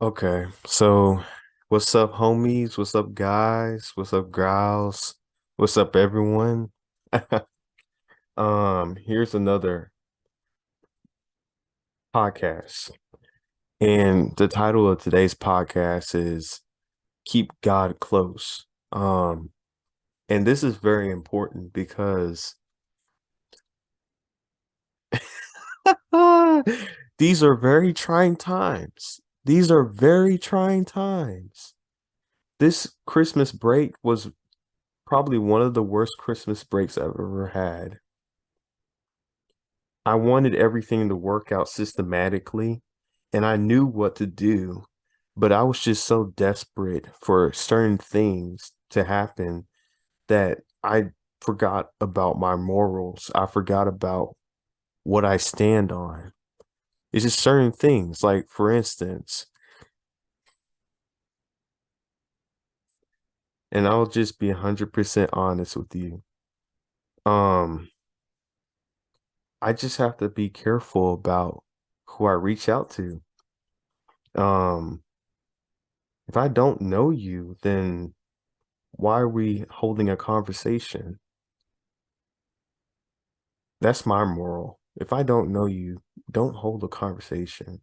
Okay, so what's up, homies? What's up, guys? What's up, gals? What's up, everyone? Here's another podcast, and the title of today's podcast is "Keep God Close." And this is very important because these are very trying times. These are very trying times. This Christmas break was probably one of the worst Christmas breaks I've ever had. I wanted everything to work out systematically and I knew what to do, but I was just so desperate for certain things to happen that I forgot about my morals. I forgot about what I stand on. It's just certain things. Like, for instance, and I'll just be 100% honest with you. Um, I just have to be careful about who I reach out to. Um, if I don't know you, then why are we holding a conversation? That's my moral. If I don't know you, don't hold a conversation.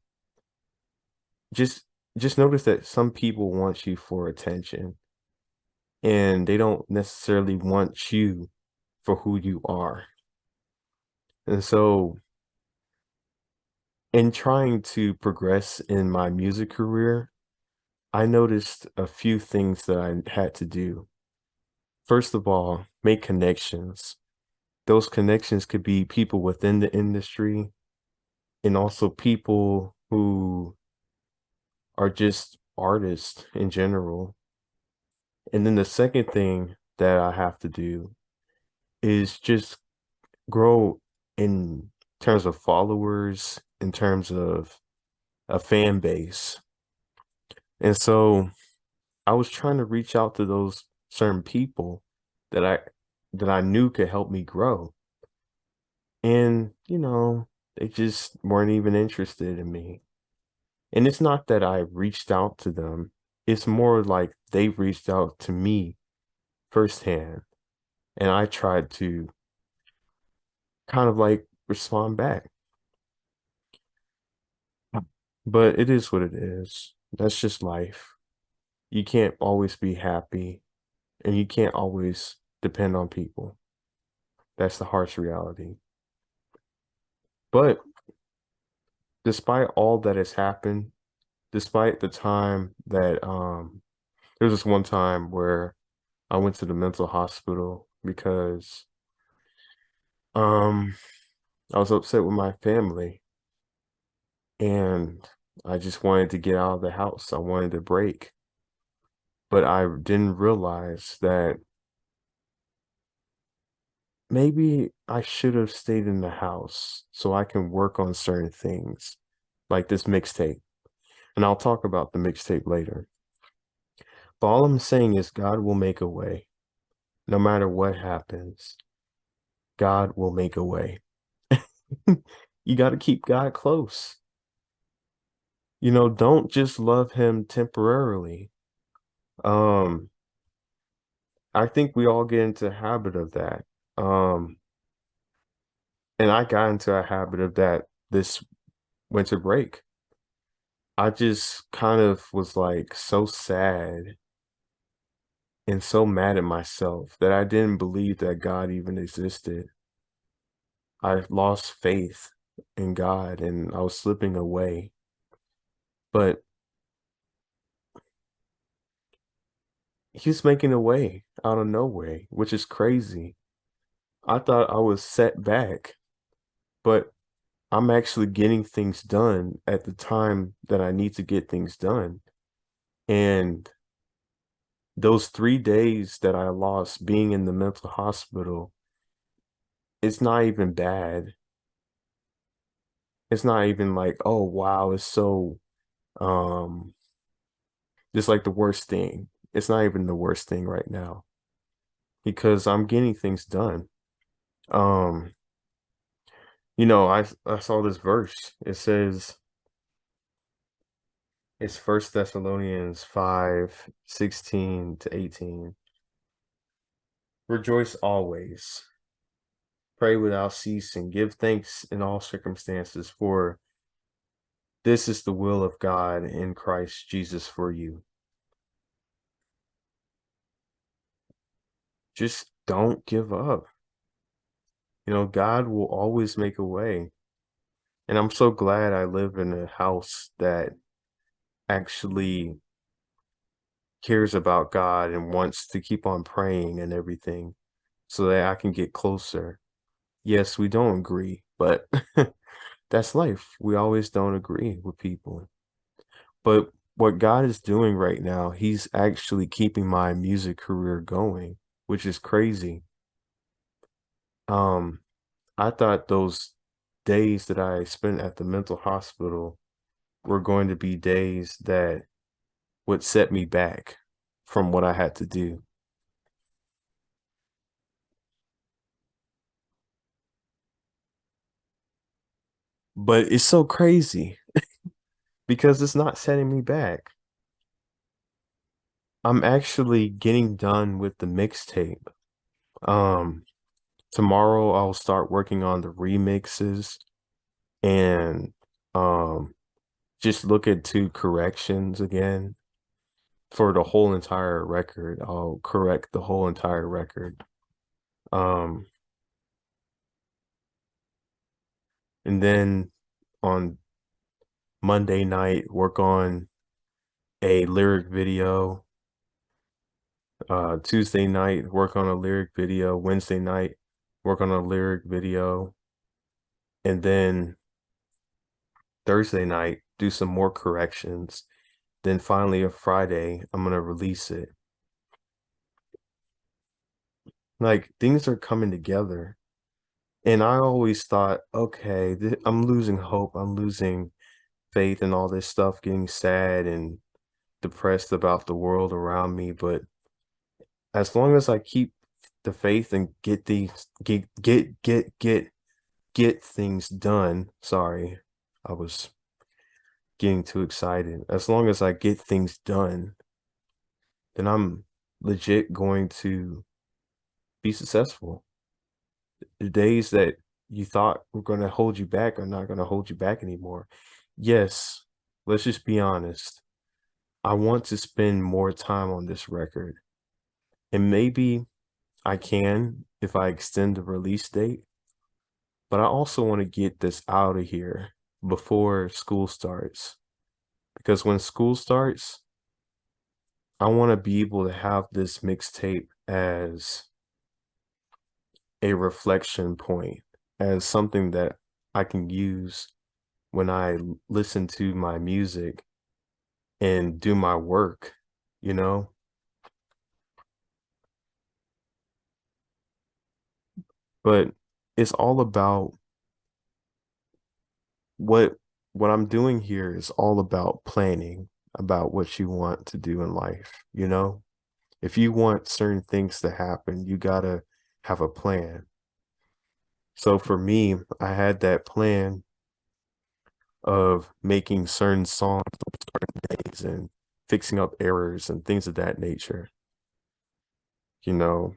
Just just notice that some people want you for attention and they don't necessarily want you for who you are. And so in trying to progress in my music career, I noticed a few things that I had to do. First of all, make connections. Those connections could be people within the industry and also people who are just artists in general. And then the second thing that I have to do is just grow in terms of followers, in terms of a fan base. And so I was trying to reach out to those certain people that I knew could help me grow. And, they just weren't even interested in me. And it's not that I reached out to them. It's more like they reached out to me firsthand. And I tried to kind of like respond back. But it is what it is. That's just life. You can't always be happy and you can't always depend on people. That's the harsh reality. But despite all that has happened, despite the time that there was this one time where I went to the mental hospital because um I was upset with my family and I just wanted to get out of the house. I wanted to break, but I didn't realize that maybe I should have stayed in the house so I can work on certain things like this mixtape. And I'll talk about the mixtape later. But all I'm saying is God will make a way. No matter what happens, God will make a way. You got to keep God close. Don't just love him temporarily. Um, I think we all get into a habit of that. Um, and I got into a habit of that this winter break. I just kind of was like so sad and so mad at myself that I didn't believe that God even existed. I lost faith in God and I was slipping away. But he's making a way out of no way, which is crazy. I thought I was set back, but I'm actually getting things done at the time that I need to get things done. And those 3 days that I lost being in the mental hospital, it's not even bad. It's not even like, oh wow, it's so um just like the worst thing. It's not even the worst thing right now because I'm getting things done. Um, I saw this verse. It says, It's First Thessalonians 5:16 to 18. Rejoice always, pray without ceasing, give thanks in all circumstances, for this is the will of God in Christ Jesus for you. Just don't give up. God will always make a way. And I'm so glad I live in a house that actually cares about God and wants to keep on praying and everything so that I can get closer. Yes, we don't agree, but that's life. We always don't agree with people. But what God is doing right now, He's actually keeping my music career going, which is crazy. Um, I thought those days that I spent at the mental hospital were going to be days that would set me back from what I had to do. But it's so crazy because it's not setting me back. I'm actually getting done with the mixtape. Um, Tomorrow I'll start working on the remixes and um just look at two corrections again for the whole entire record. I'll correct the whole entire record. Um, and then on Monday night, work on a lyric video. Tuesday night, work on a lyric video. Wednesday night, work on a lyric video. And then Thursday night, do some more corrections. Then finally, a Friday, I'm gonna release it. Like things are coming together. And I always thought, okay, I'm losing hope. I'm losing faith and all this stuff, getting sad and depressed about the world around me. But as long as I keep the faith and get these get things done. Sorry, I was getting too excited. As long as I get things done, then I'm legit going to be successful. The days that you thought were going to hold you back are not going to hold you back anymore. Yes, let's just be honest. I want to spend more time on this record. And maybe I can if I extend the release date, but I also want to get this out of here before school starts. Because when school starts, I want to be able to have this mixtape as a reflection point, as something that I can use when I listen to my music and do my work, you know? But it's all about what what I'm doing here is all about planning about what you want to do in life, you know? If you want certain things to happen, you gotta have a plan. So for me, I had that plan of making certain songs on certain days and fixing up errors and things of that nature, you know.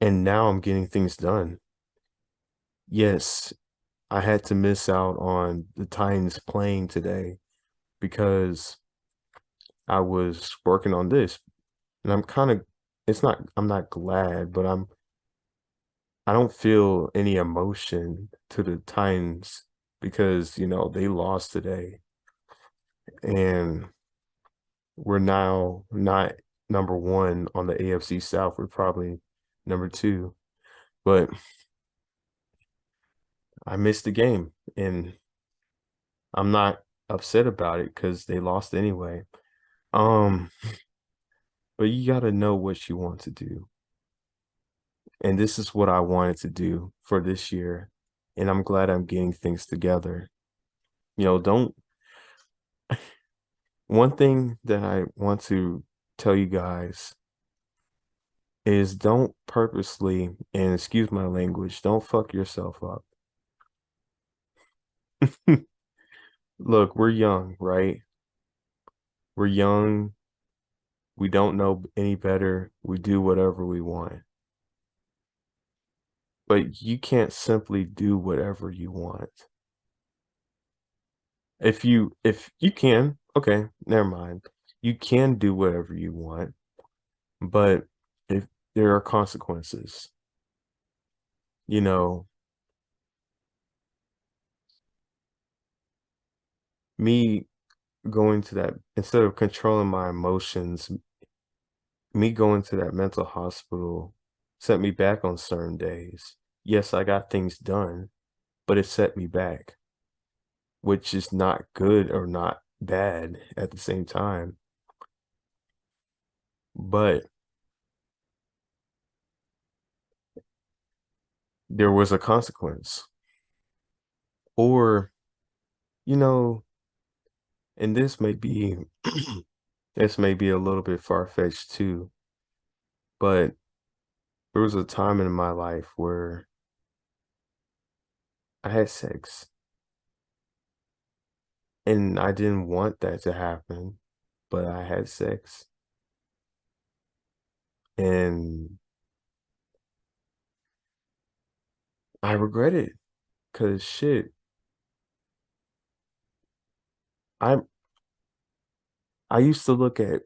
And now I'm getting things done. Yes, I had to miss out on the Titans playing today because I was working on this. And I'm not glad, but I don't feel any emotion to the Titans because, they lost today. And we're now not number one on the AFC South. We're probably number two. But I missed the game and I'm not upset about it because they lost anyway. Um, but you gotta know what you want to do. And this is what I wanted to do for this year. And I'm glad I'm getting things together. Don't one thing that I want to tell you guys is don't purposely, and excuse my language, don't fuck yourself up. Look, we're young, right? We're young. We don't know any better. We do whatever we want. But you can't simply do whatever you want. If you can, okay, never mind. You can do whatever you want, but if there are consequences, you know, me going to that instead of controlling my emotions, me going to that mental hospital set me back on certain days. Yes, I got things done, but it set me back, which is not good or not bad at the same time. But there was a consequence. Or, you know, and this may be this may be a little bit far-fetched too, but there was a time in my life where I had sex and I didn't want that to happen, but I had sex and I regret it because shit, I I used to look at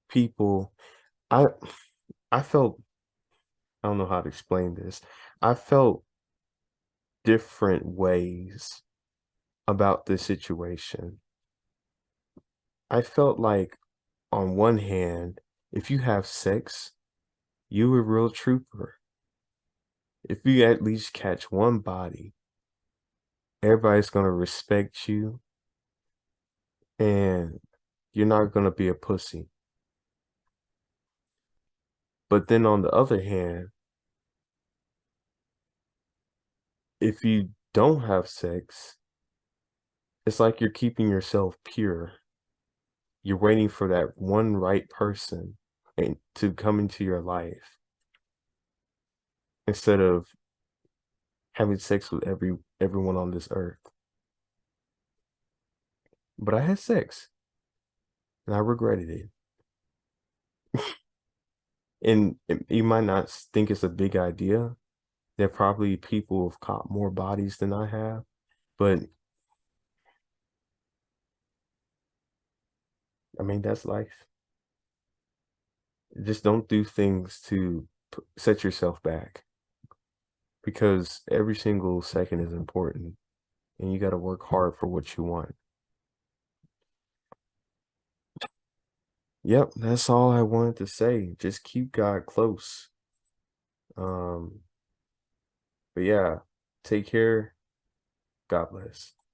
people I I felt I don't know how to explain this. I felt different ways about the situation. I felt like on one hand, if you have sex, you a real trooper. If you at least catch one body, everybody's gonna respect you and you're not gonna be a pussy. But then on the other hand, if you don't have sex, it's like you're keeping yourself pure. You're waiting for that one right person and to come into your life instead of having sex with everyone on this earth. But I had sex and I regretted it. And you might not think it's a big idea. There probably people have caught more bodies than I have, but I mean that's life. Just don't do things to set yourself back because every single second is important and you got to work hard for what you want. Yep, that's all I wanted to say. Just keep God close. Um, but yeah, take care. God bless.